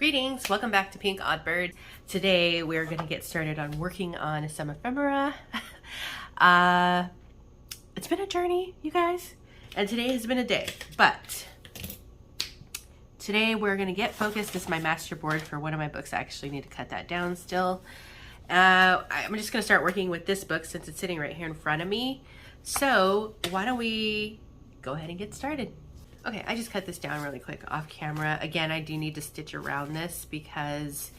Greetings, welcome back to Pinkoddbird. Today we're going to get started on working on some ephemera. It's been a journey, you guys, and today has been a day, but today we're going to get focused. This is my master board for one of my books. I actually need to cut that down still. I'm just going to start working with this book since it's sitting right here in front of me. So why don't we go ahead and get started. Okay, I just cut this down really quick off camera. Again, I do need to stitch around this because,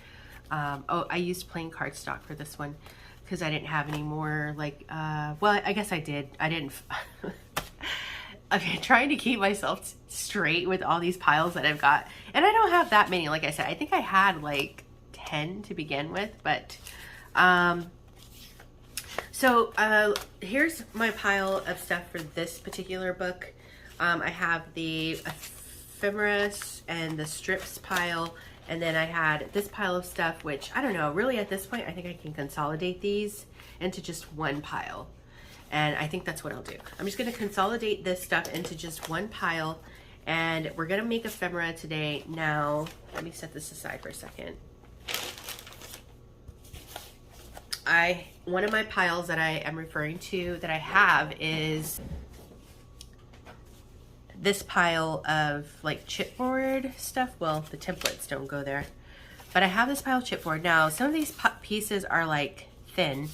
I used plain cardstock for this one because I didn't have any more, like, well, I guess I did. I didn't. Okay, trying to keep myself straight with all these piles that I've got. And I don't have that many, like I said. I think I had like 10 to begin with, but, here's my pile of stuff for this particular book. I have the ephemera and the strips pile, and then I had this pile of stuff, which I don't know, really at this point I think I can consolidate these into just one pile, and I think that's what I'll do. I'm just going to consolidate this stuff into just one pile, and we're going to make ephemera today. Now let me set this aside for a second. One of my piles that I am referring to that I have is this pile of like chipboard stuff. Well, the templates don't go there, but I have this pile of chipboard. Now, some of these pieces are like thin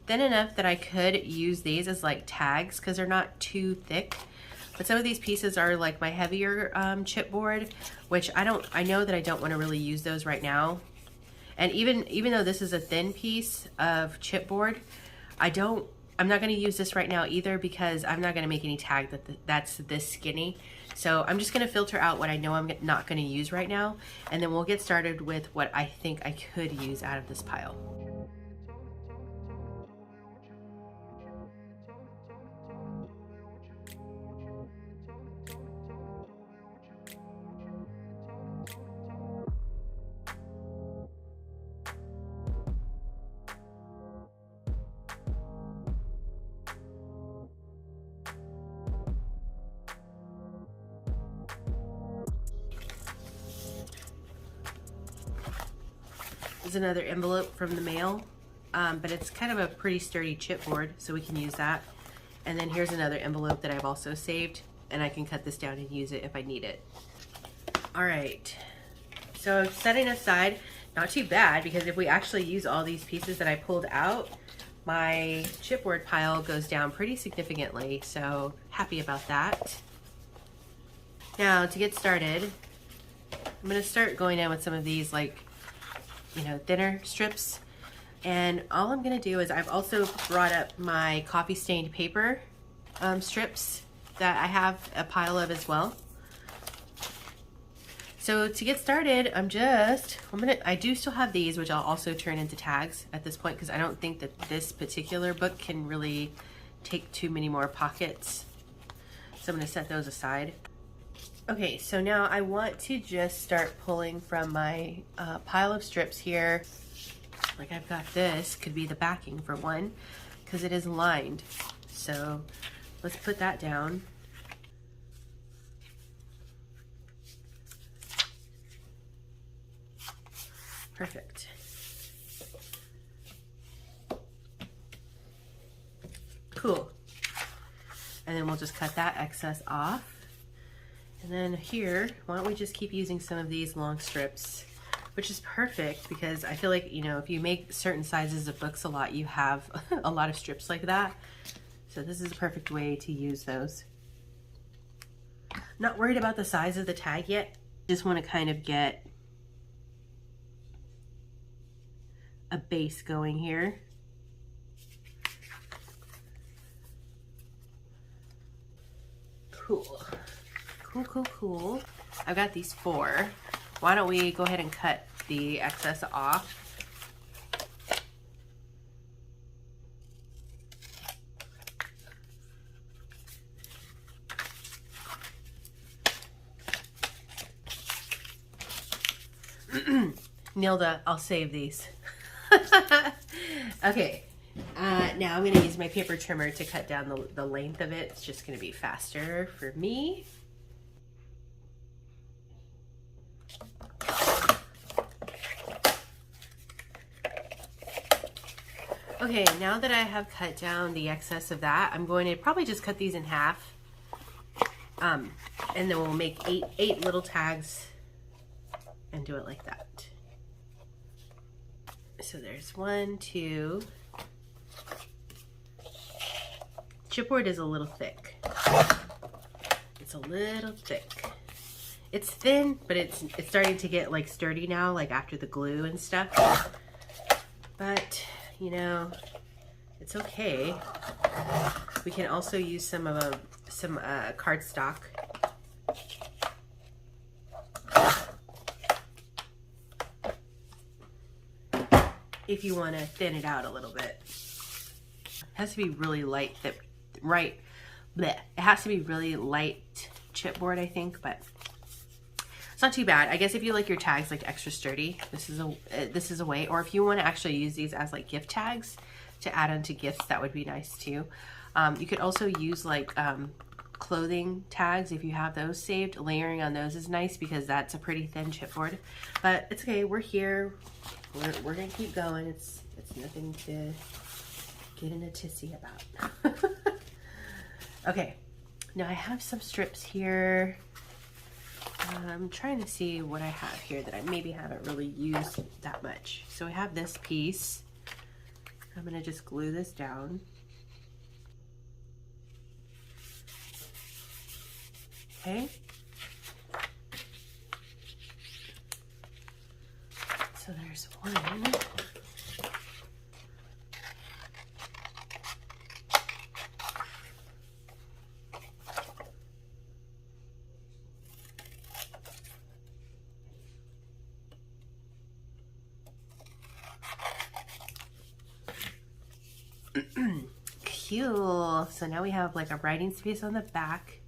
enough that I could use these as like tags because they're not too thick. But some of these pieces are like my heavier chipboard, which I know that I don't want to really use those right now. And even though this is a thin piece of chipboard, I'm not going to use this right now either because I'm not going to make any tag that's this skinny. So I'm just going to filter out what I know I'm not going to use right now, and then we'll get started with what I think I could use out of this pile. This is another envelope from the mail, but it's kind of a pretty sturdy chipboard, so we can use that. And then here's another envelope that I've also saved, and I can cut this down and use it if I need it. All right, so setting aside, not too bad, because if we actually use all these pieces that I pulled out, my chipboard pile goes down pretty significantly, so happy about that. Now, to get started, I'm gonna start going in with some of these, like, thinner strips. And all I'm gonna do is I've also brought up my coffee stained paper strips that I have a pile of as well. So to get started, I do still have these, which I'll also turn into tags at this point because I don't think that this particular book can really take too many more pockets. So I'm gonna set those aside. Okay, so now I want to just start pulling from my pile of strips here. Like I've got this, could be the backing for one, because it is lined. So let's put that down. Perfect. Cool. And then we'll just cut that excess off. And then here, why don't we just keep using some of these long strips, which is perfect because I feel like, if you make certain sizes of books a lot, you have a lot of strips like that. So this is a perfect way to use those. Not worried about the size of the tag yet. Just want to kind of get a base going here. Cool. Cool. I've got these 4. Why don't we go ahead and cut the excess off? Nilda, I'll save these. Okay. Now I'm going to use my paper trimmer to cut down the length of it. It's just going to be faster for me. Okay, now that I have cut down the excess of that, I'm going to probably just cut these in half. And then we'll make eight little tags and do it like that. So there's 1, 2. Chipboard is a little thick. It's a little thick. It's thin, but it's starting to get like sturdy now, like after the glue and stuff. But you know, it's okay. We can also use some cardstock. If you want to thin it out a little bit. It has to be really light, it has to be really light chipboard, I think, but it's not too bad. I guess if you like your tags like extra sturdy, this is a way. Or if you want to actually use these as like gift tags to add onto gifts, that would be nice too. You could also use like clothing tags if you have those saved. Layering on those is nice because that's a pretty thin chipboard. But it's okay. We're here. We're gonna keep going. It's nothing to get in a tizzy about. Okay, now I have some strips here. I'm trying to see what I have here that I maybe haven't really used that much. So I have this piece. I'm gonna just glue this down. Okay. So there's one. Cool. So now we have like a writing space on the back,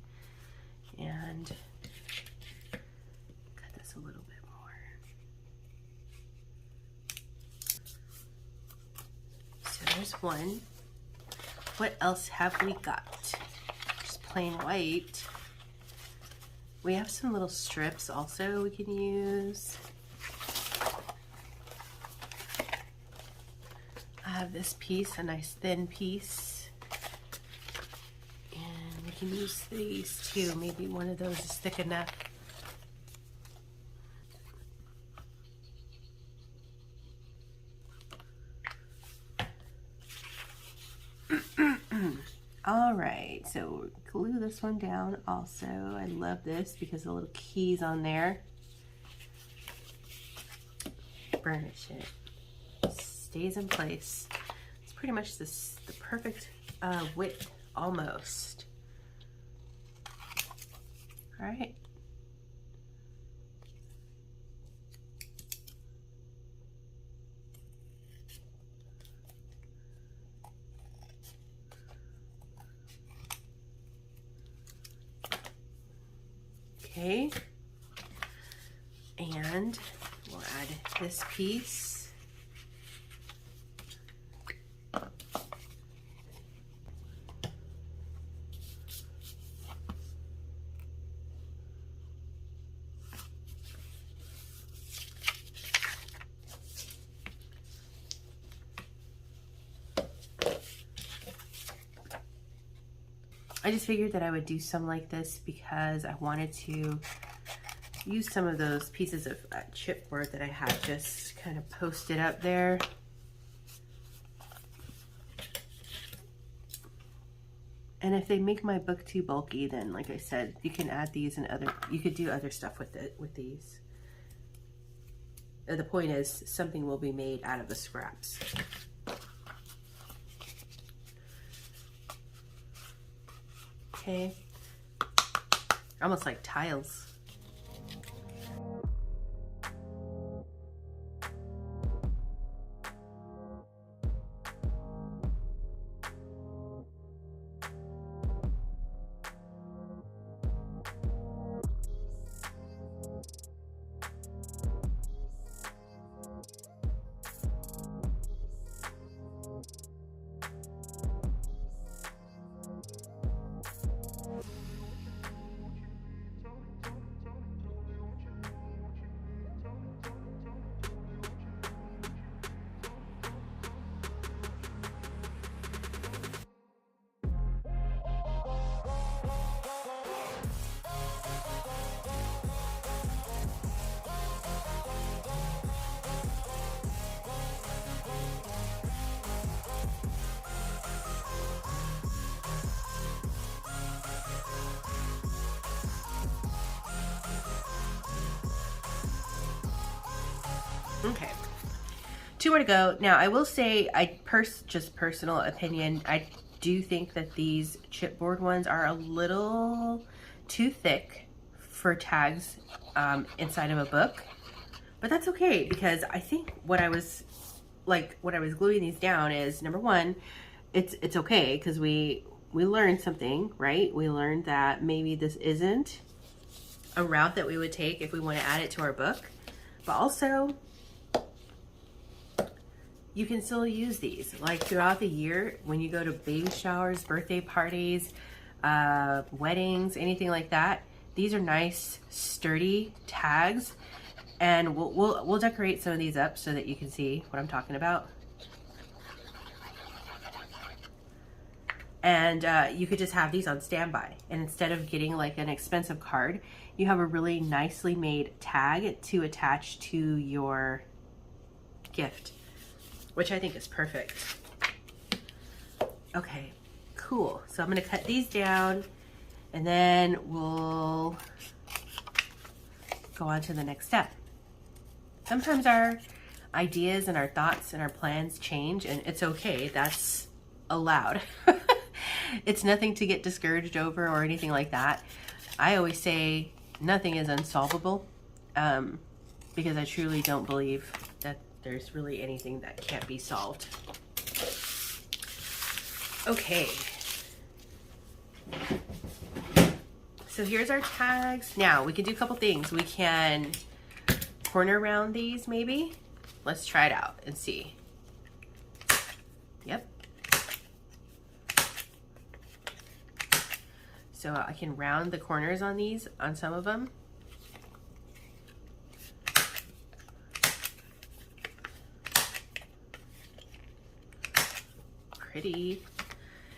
and cut this a little bit more. So there's one. What else have we got? Just plain white. We have some little strips also we can use. I have this piece, a nice thin piece. And we can use these too. Maybe one of those is thick enough. All right, so glue this one down also. I love this because the little keys on there. Burnish it. Stays in place. It's pretty much the perfect width almost. All right. Okay, and we'll add this piece. I just figured that I would do some like this because I wanted to use some of those pieces of chipboard that I had just kind of posted up there. And if they make my book too bulky, then like I said, you can add these and you could do other stuff with these. The point is, something will be made out of the scraps. Okay, almost like tiles. Okay. 2 more to go. Now, I will say, just personal opinion, I do think that these chipboard ones are a little too thick for tags inside of a book, but that's okay, because I think when I was gluing these down is, number one, it's okay, because we learned something, right? We learned that maybe this isn't a route that we would take if we want to add it to our book, but also you can still use these like throughout the year when you go to baby showers, birthday parties, weddings, anything like that. These are nice, sturdy tags, and we'll decorate some of these up so that you can see what I'm talking about. And you could just have these on standby, and instead of getting like an expensive card, you have a really nicely made tag to attach to your gift, which I think is perfect. Okay, cool. So I'm gonna cut these down, and then we'll go on to the next step. Sometimes our ideas and our thoughts and our plans change, and it's okay. That's allowed. It's nothing to get discouraged over or anything like that. I always say nothing is unsolvable, because I truly don't believe that there's really anything that can't be solved. Okay. So here's our tags. Now we can do a couple things. We can corner round these maybe. Let's try it out and see. Yep. So I can round the corners on these, on some of them. Pretty.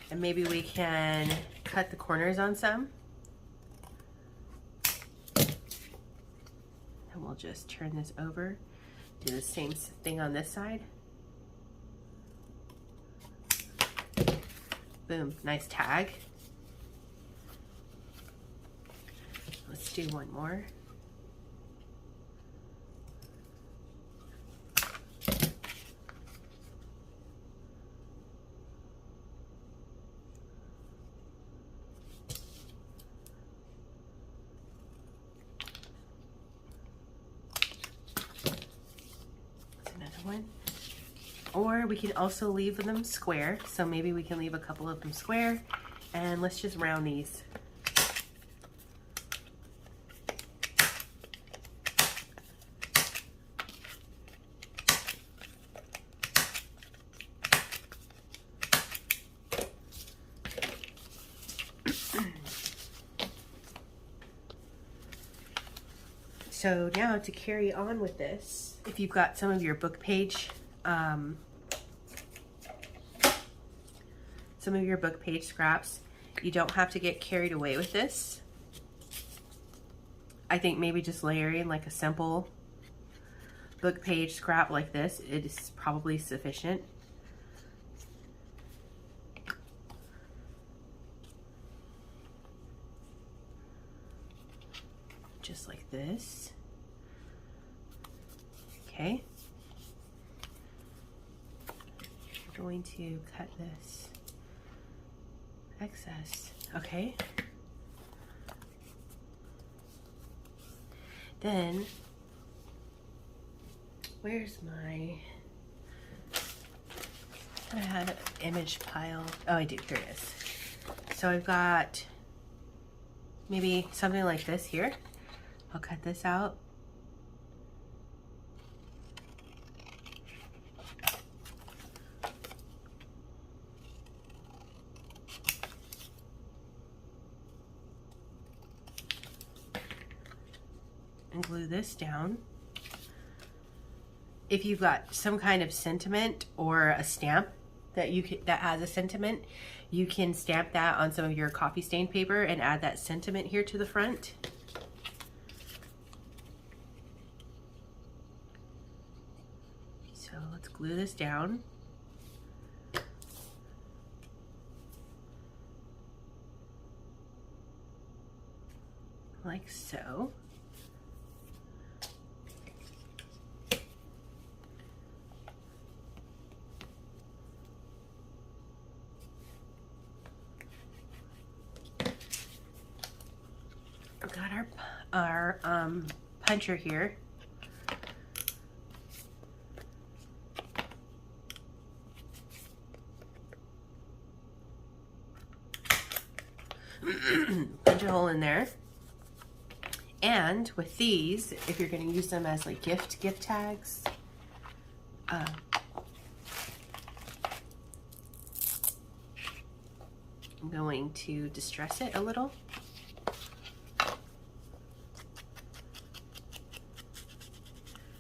And maybe we can cut the corners on some. And we'll just turn this over. Do the same thing on this side. Boom, nice tag. Let's do one more. One. Or we can also leave them square, so maybe we can leave a couple of them square, and let's just round these. So now to carry on with this, if you've got some of your book page, scraps, you don't have to get carried away with this. I think maybe just layering like a simple book page scrap like this, it is probably sufficient. Just like this. Okay. We're going to cut this excess. Okay. Then, where's my, I had an image pile. Oh, I do. Here it is. So I've got maybe something like this here. I'll cut this out. And glue this down. If you've got some kind of sentiment or a stamp that that has a sentiment, you can stamp that on some of your coffee stain paper and add that sentiment here to the front. So let's glue this down. Like so. I've got our puncher here. Punch a hole in there. And with these, if you're going to use them as like gift tags, I'm going to distress it a little.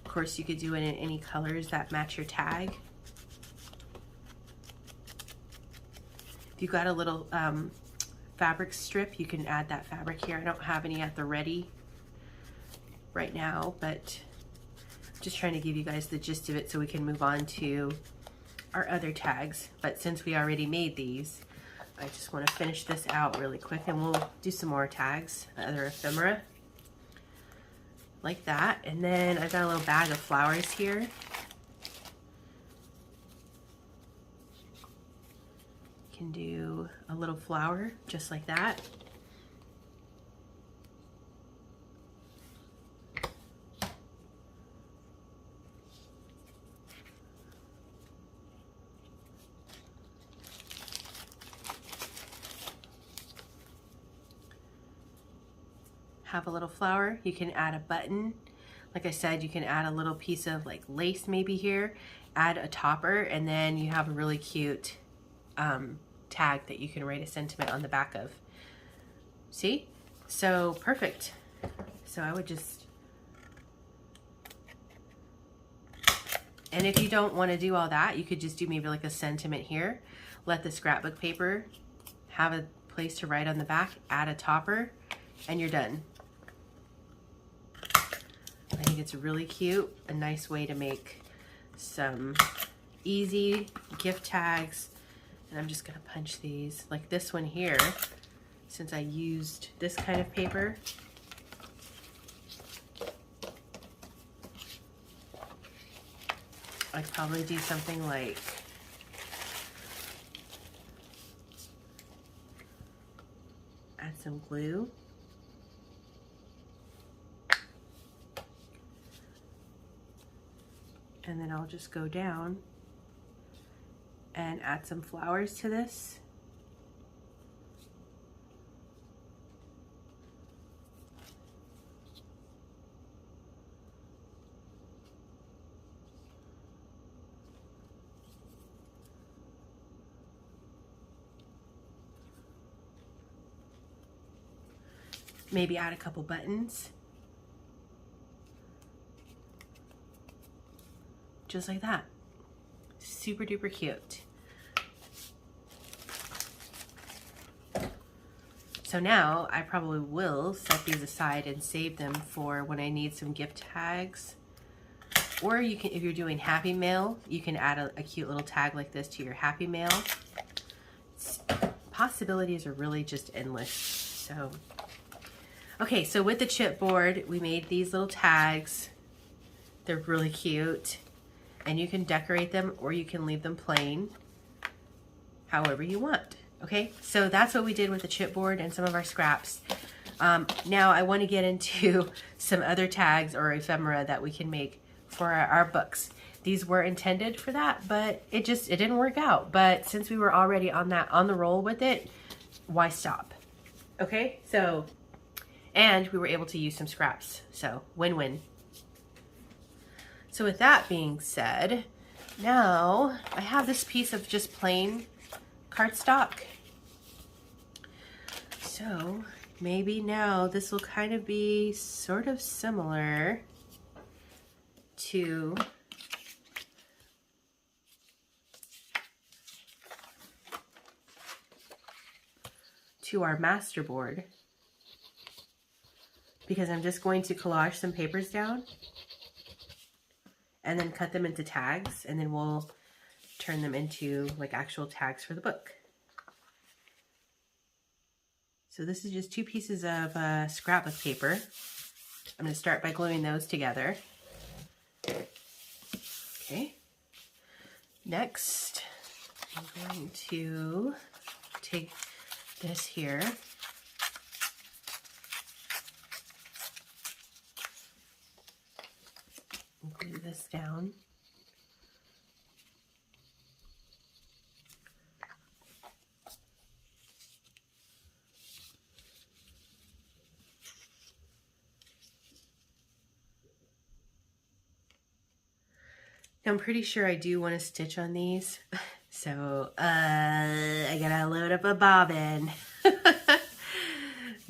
Of course, you could do it in any colors that match your tag. If you've got a little fabric strip, you can add that fabric here. I don't have any at the ready right now, but I'm just trying to give you guys the gist of it so we can move on to our other tags. But since we already made these, I just want to finish this out really quick and we'll do some more tags, other ephemera, like that. And then I've got a little bag of flowers here. Can do a little flower just like that. Have a little flower. You can add a button. Like I said, you can add a little piece of like lace maybe here, add a topper, and then you have a really cute tag that you can write a sentiment on the back of. See? So perfect. So I would just, and if you don't want to do all that, you could just do maybe like a sentiment here. Let the scrapbook paper have a place to write on the back, add a topper, and you're done. I think it's really cute, a nice way to make some easy gift tags. And I'm just gonna punch these, like this one here, since I used this kind of paper. I'd probably do something like add some glue. And then I'll just go down and add some flowers to this. Maybe add a couple buttons. Just like that. Super duper cute. So now I probably will set these aside and save them for when I need some gift tags. Or you can, if you're doing Happy Mail, you can add a cute little tag like this to your Happy Mail. Possibilities are really just endless. So, okay, so with the chipboard, we made these little tags. They're really cute. And you can decorate them or you can leave them plain, however you want. Okay, so that's what we did with the chipboard and some of our scraps. Now I want to get into some other tags or ephemera that we can make for our books. These were intended for that, but it didn't work out. But since we were already on the roll with it, why stop? Okay, so, and we were able to use some scraps, so win-win. So with that being said, now I have this piece of just plain cardstock. So maybe now this will kind of be sort of similar to our master board, because I'm just going to collage some papers down and then cut them into tags, and then we'll turn them into like actual tags for the book. So this is just two pieces of scrapbook paper. I'm going to start by gluing those together. Okay. Next, I'm going to take this here down. Now, I'm pretty sure I do want to stitch on these. So, I gotta load up a bobbin.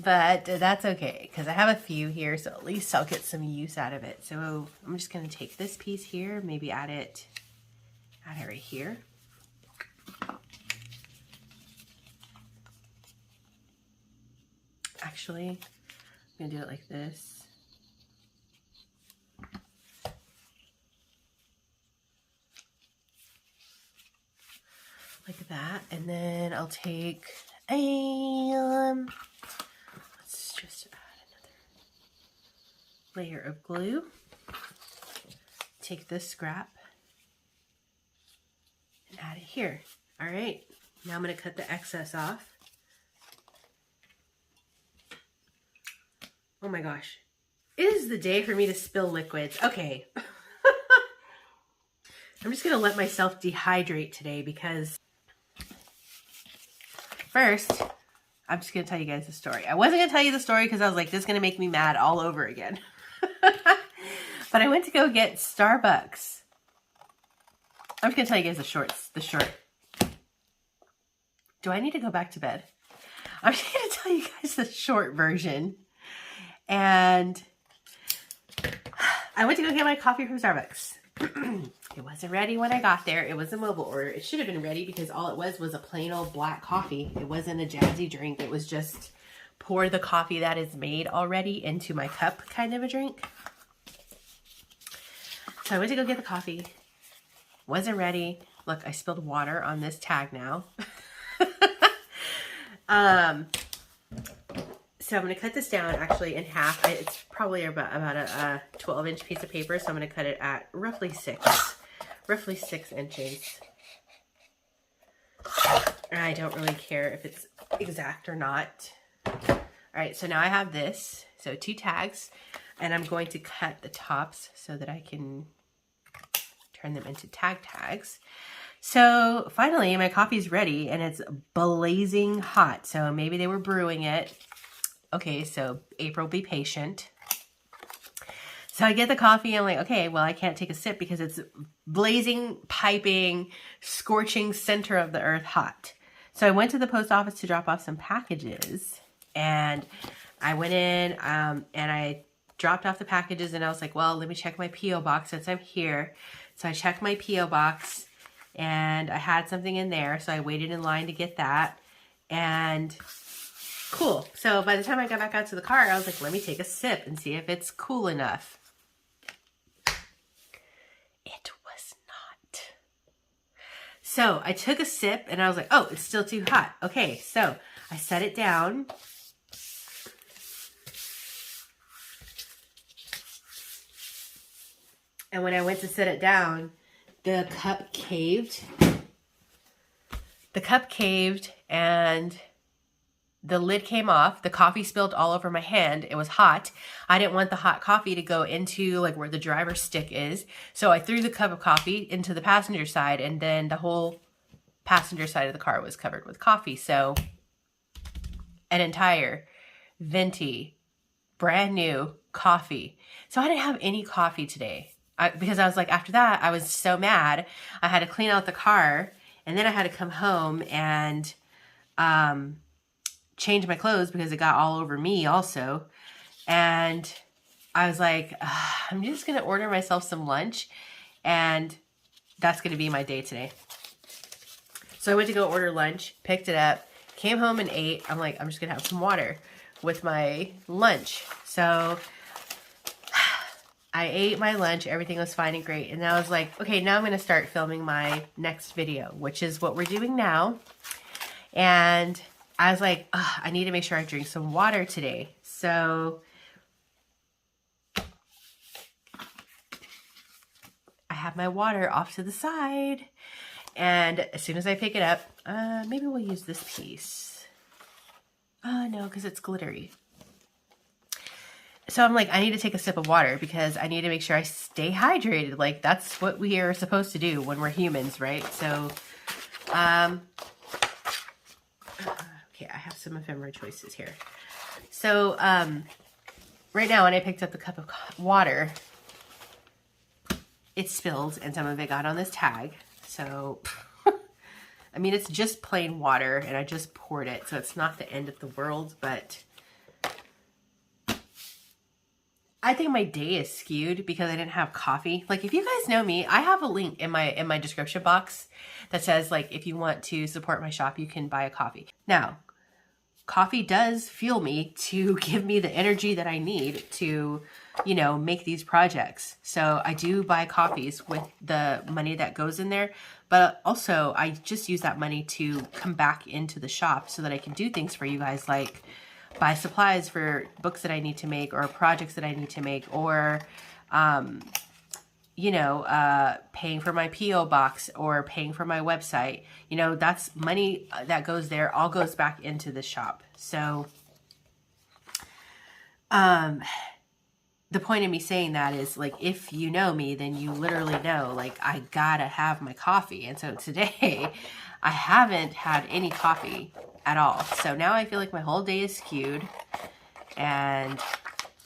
But that's okay, because I have a few here, so at least I'll get some use out of it. So I'm just gonna take this piece here, maybe add it right here. Actually, I'm gonna do it like this. Like that, and then I'll take a let's just add another layer of glue. Take this scrap and add it here. All right, now I'm going to cut the excess off. Oh my gosh, it is the day for me to spill liquids. Okay. I'm just going to let myself dehydrate today because first, I'm just going to tell you guys the story. I wasn't going to tell you the story because I was like, this is going to make me mad all over again. But I went to go get Starbucks. I'm just going to tell you guys the short. Do I need to go back to bed? I'm just going to tell you guys the short version. And I went to go get my coffee from Starbucks. It wasn't ready when I got there. It was a mobile order. It should have been ready because all it was a plain old black coffee. It wasn't a jazzy drink. It was just pour the coffee that is made already into my cup kind of a drink. So I went to go get the coffee. Wasn't ready. Look, I spilled water on this tag now. So I'm going to cut this down actually in half. It's probably about a 12-inch piece of paper. So I'm going to cut it at roughly 6 inches. I don't really care if it's exact or not. All right, so now I have this. So 2 tags, and I'm going to cut the tops so that I can turn them into tags. So finally, my coffee's ready, and it's blazing hot. So maybe they were brewing it. Okay, so April, be patient. So I get the coffee, and I'm like, okay, well, I can't take a sip because it's blazing, piping, scorching center of the earth hot. So I went to the post office to drop off some packages, and I went in and I dropped off the packages, and I was like, well, let me check my P.O. box since I'm here. So I checked my P.O. box, and I had something in there, so I waited in line to get that, and cool. So by the time I got back out to the car, I was like, let me take a sip and see if it's cool enough. It was not. So I took a sip and I was like, oh, it's still too hot. Okay, so I set it down. And when I went to set it down, the cup caved. The cup caved and the lid came off. The coffee spilled all over my hand. It was hot. I didn't want the hot coffee to go into like where the driver's stick is. So I threw the cup of coffee into the passenger side, and then the whole passenger side of the car was covered with coffee. So an entire venti, brand new coffee. So I didn't have any coffee today because I was like, after that, I was so mad. I had to clean out the car, and then I had to come home and change my clothes because it got all over me also. And I was like, I'm just going to order myself some lunch, and that's going to be my day today. So I went to go order lunch, picked it up, came home and ate. I'm like, I'm just going to have some water with my lunch. So I ate my lunch. Everything was fine and great. And I was like, okay, now I'm going to start filming my next video, which is what we're doing now. And I was like, I need to make sure I drink some water today. So I have my water off to the side. And as soon as I pick it up, maybe we'll use this piece. No, because it's glittery. So I'm like, I need to take a sip of water because I need to make sure I stay hydrated. Like, that's what we are supposed to do when we're humans, right? So, okay, I have some ephemera choices here. So, right now when I picked up the cup of water, it spilled and some of it got on this tag. So, I mean, it's just plain water and I just poured it. So it's not the end of the world, but I think my day is skewed because I didn't have coffee. Like, if you guys know me, I have a link in my description box that says, like, if you want to support my shop, you can buy a coffee. Now, coffee does fuel me to give me the energy that I need to, you know, make these projects. So I do buy coffees with the money that goes in there, but also I just use that money to come back into the shop so that I can do things for you guys, like buy supplies for books that I need to make or projects that I need to make, or, you know, paying for my P.O. box or paying for my website. You know, that's money that goes there, all goes back into the shop. So, the point of me saying that is, like, if you know me, then you literally know, like, I gotta have my coffee. And so today I haven't had any coffee at all. So now I feel like my whole day is skewed and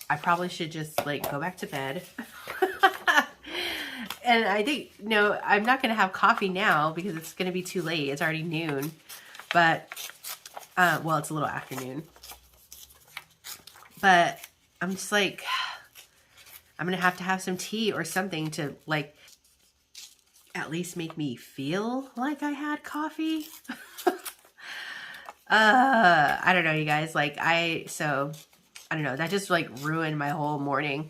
I probably should just, like, go back to bed. And I think, no, I'm not going to have coffee now because it's going to be too late. It's already noon, but, well, it's a little afternoon, but I'm just like, I'm going to have some tea or something to, like, at least make me feel like I had coffee. I don't know, you guys, like, I don't know, that just, like, ruined my whole morning.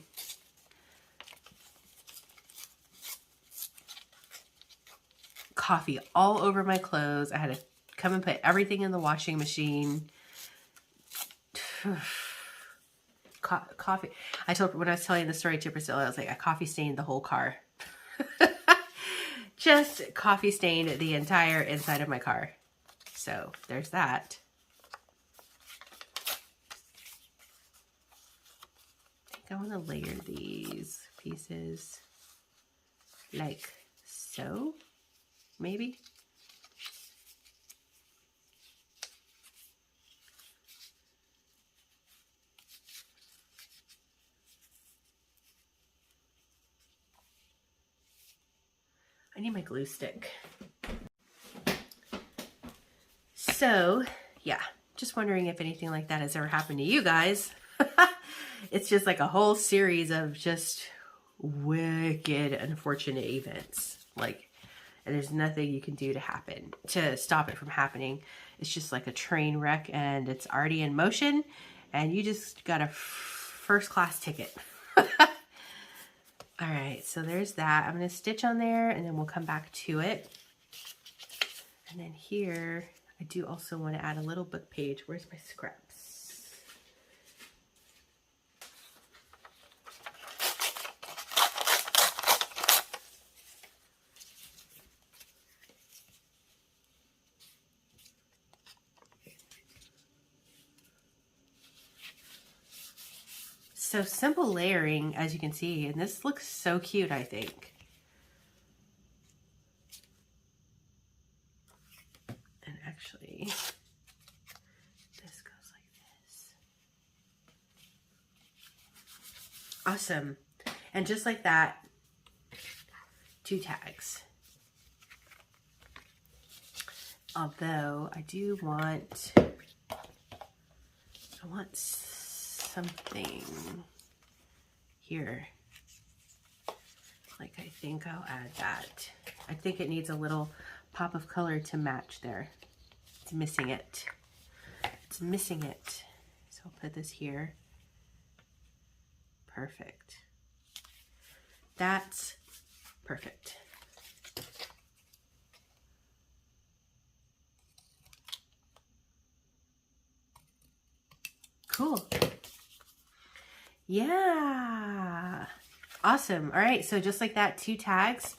Coffee all over my clothes. I had to come and put everything in the washing machine. Coffee. When I was telling the story to Priscilla, I was like, I coffee stained the whole car. Just coffee stained the entire inside of my car. So there's that. I think I want to layer these pieces like so, maybe. I need my glue stick. So, yeah, just wondering if anything like that has ever happened to you guys. It's just like a whole series of just wicked, unfortunate events. Like, and there's nothing you can do to stop it from happening. It's just like a train wreck and it's already in motion and you just got a first class ticket. All right, so there's that. I'm going to stitch on there and then we'll come back to it. And then here, I do also want to add a little book page. Where's my scraps? So simple layering, as you can see, and this looks so cute, I think. And actually, this goes like this. Awesome. And just like that, 2 tags. Although I do want, something here. Like, I think I'll add that. I think it needs a little pop of color to match there. It's missing it. It's missing it. So I'll put this here. Perfect. That's perfect. Cool. Yeah. Awesome. All right. So just like that, 2 tags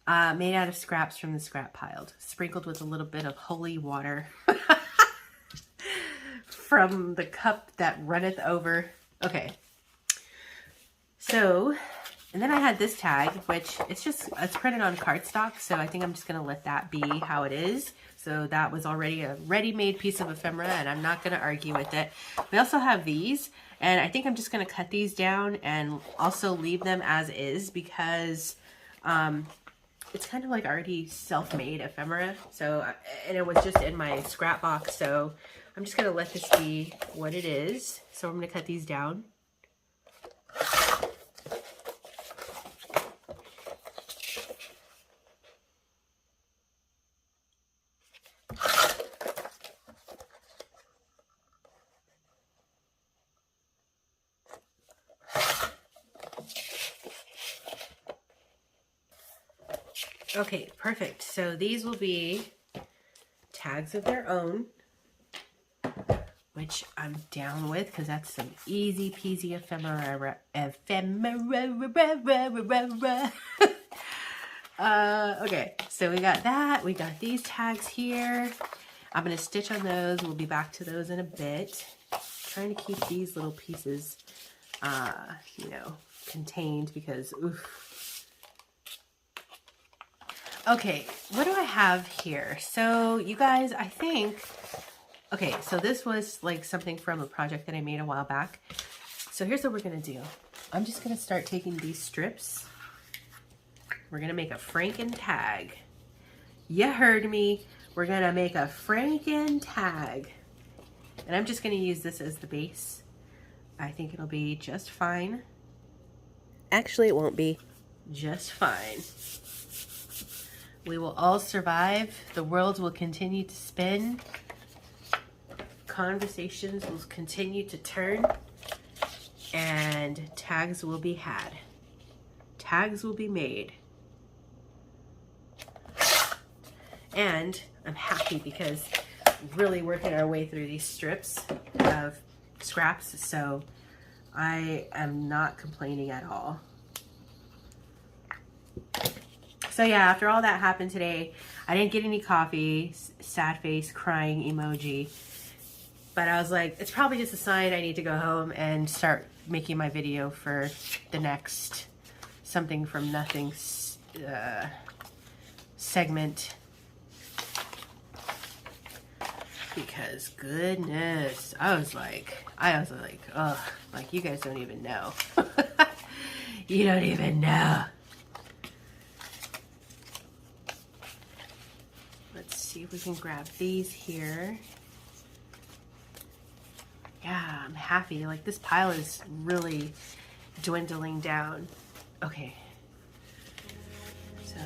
made out of scraps from the scrap pile, sprinkled with a little bit of holy water from the cup that runneth over. Okay. So, and then I had this tag, which it's printed on cardstock, so I think I'm just gonna let that be how it is. So that was already a ready-made piece of ephemera, and I'm not gonna argue with it. We also have these, and I think I'm just gonna cut these down and also leave them as is, because it's kind of like already self-made ephemera. So, and it was just in my scrap box, so I'm just gonna let this be what it is. So I'm gonna cut these down. Okay, perfect. So these will be tags of their own, which I'm down with because that's some easy peasy ephemera. Okay, so we got that. We got these tags here. I'm going to stitch on those. We'll be back to those in a bit. Trying to keep these little pieces, you know, contained because, oof. Okay, what do I have here? So you guys, I think, okay, so this was like something from a project that I made a while back. So here's what we're gonna do. I'm just gonna start taking these strips. We're gonna make a Frankentag. You heard me. We're gonna make a Frankentag. And I'm just gonna use this as the base. I think it'll be just fine. Actually, it won't be. Just fine. We will all survive. The world will continue to spin. Conversations will continue to turn. And tags will be had. Tags will be made. And I'm happy because we're really working our way through these strips of scraps. So I am not complaining at all. So yeah, after all that happened today, I didn't get any coffee, sad face, crying emoji. But I was like, it's probably just a sign I need to go home and start making my video for the next something from nothing segment. Because goodness, I was like, oh, like you guys don't even know. You don't even know. See if we can grab these here. Yeah, I'm happy. Like this pile is really dwindling down. Okay. So.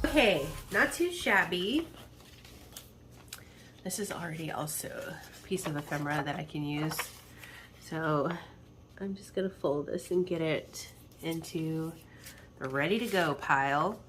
Okay, not too shabby. This is already also a piece of ephemera that I can use. So I'm just gonna fold this and get it into the ready to go pile.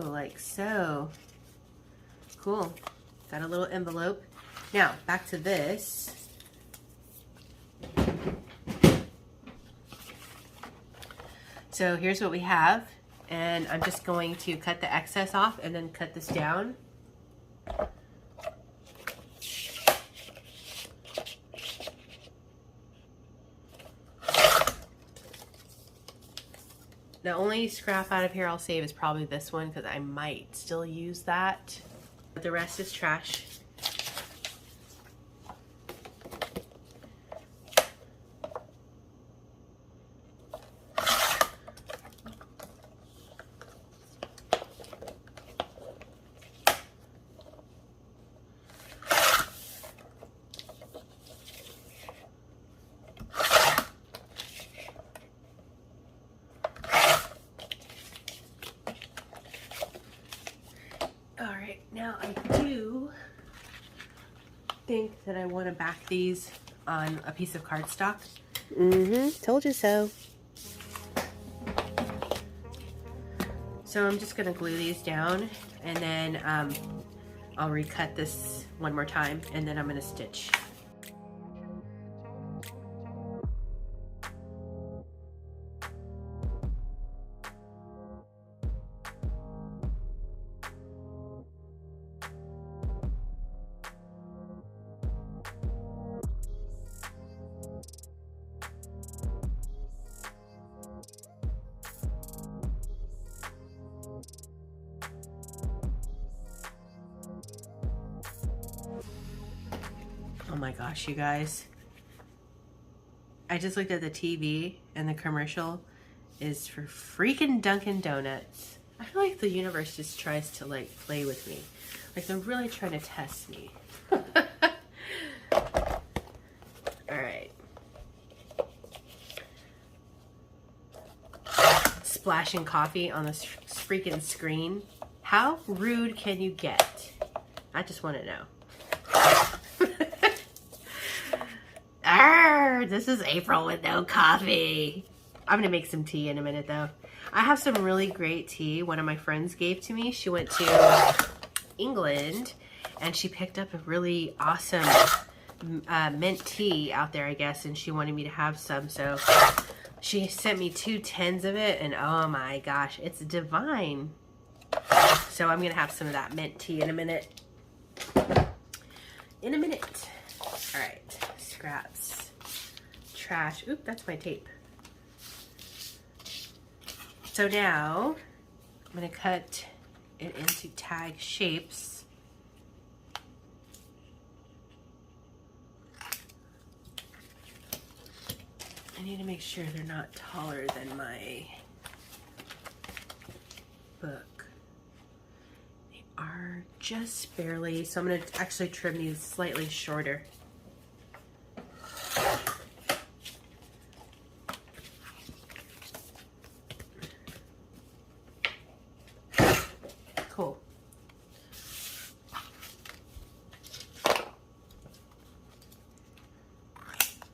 Like so. Cool. Got a little envelope. Now, back to this. So here's what we have, and I'm just going to cut the excess off and then cut this down. The only scrap out of here I'll save is probably this one because I might still use that. But the rest is trash. Now I do think that I want to back these on a piece of cardstock. Told you so. So I'm just going to glue these down, and then I'll recut this one more time, and then I'm going to stitch. Oh my gosh, you guys. I just looked at the TV and the commercial is for freaking Dunkin' Donuts. I feel like the universe just tries to like play with me. Like they're really trying to test me. Alright. Splashing coffee on this freaking screen. How rude can you get? I just want to know. This is April with no coffee. I'm gonna make some tea in a minute though. I have some really great tea one of my friends gave to me. She went to England and she picked up a really awesome mint tea out there, I guess, and she wanted me to have some, so she sent me 2 tins of it, and oh my gosh, it's divine. So I'm gonna have some of that mint tea in a minute. All right, scraps, trash. Oop, that's my tape. So now I'm gonna cut it into tag shapes. I need to make sure they're not taller than my book. They are just barely, so I'm gonna actually trim these slightly shorter. Cool.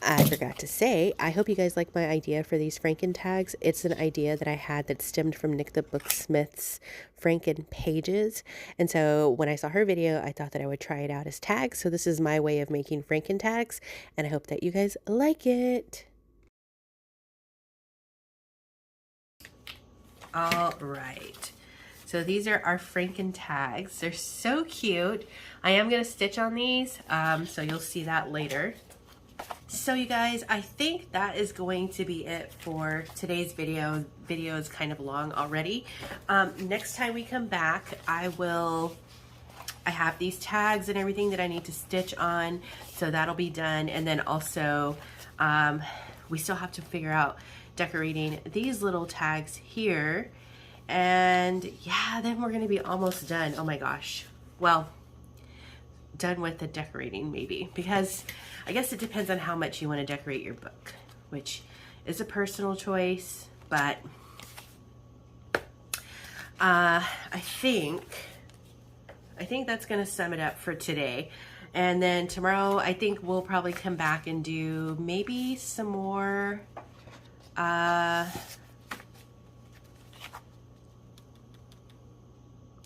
I forgot to say, I hope you guys like my idea for these Frankentags. It's an idea that I had that stemmed from Nick the Booksmith's Franken pages. And so when I saw her video, I thought that I would try it out as tags. So this is my way of making Frankentags, and I hope that you guys like it. All right. So these are our Frankentags. They're so cute. I am going to stitch on these, so you'll see that later. So you guys, I think that is going to be it for today's video. Video is kind of long already. Next time we come back, I have these tags and everything that I need to stitch on, so that'll be done. And then also, we still have to figure out decorating these little tags here. And yeah, then we're gonna be almost done. Oh my gosh. Well, done with the decorating maybe, because I guess it depends on how much you want to decorate your book, which is a personal choice, but I think that's gonna sum it up for today. And then tomorrow I think we'll probably come back and do maybe some more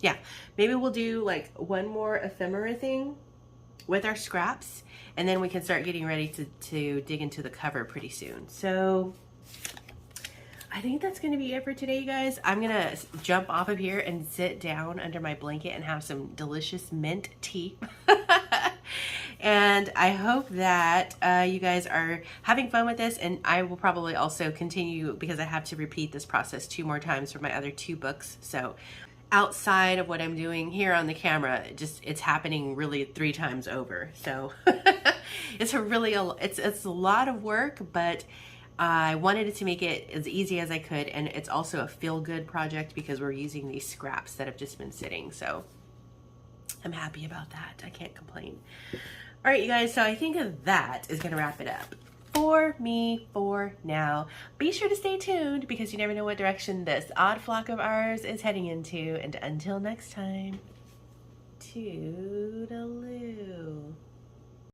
yeah, maybe we'll do like one more ephemera thing with our scraps, and then we can start getting ready to dig into the cover pretty soon. So I think that's going to be it for today, you guys. I'm going to jump off of here and sit down under my blanket and have some delicious mint tea. And I hope that you guys are having fun with this, and I will probably also continue because I have to repeat this process 2 more times for my other 2 books. So outside of what I'm doing here on the camera, it's happening really 3 times over. So it's a lot of work, but I wanted to make it as easy as I could, and it's also a feel-good project because we're using these scraps that have just been sitting, so I'm happy about that. I can't complain. All right, you guys, so I think that is going to wrap it up for me for now. Be sure to stay tuned because you never know what direction this odd flock of ours is heading into, and until next time, toodaloo.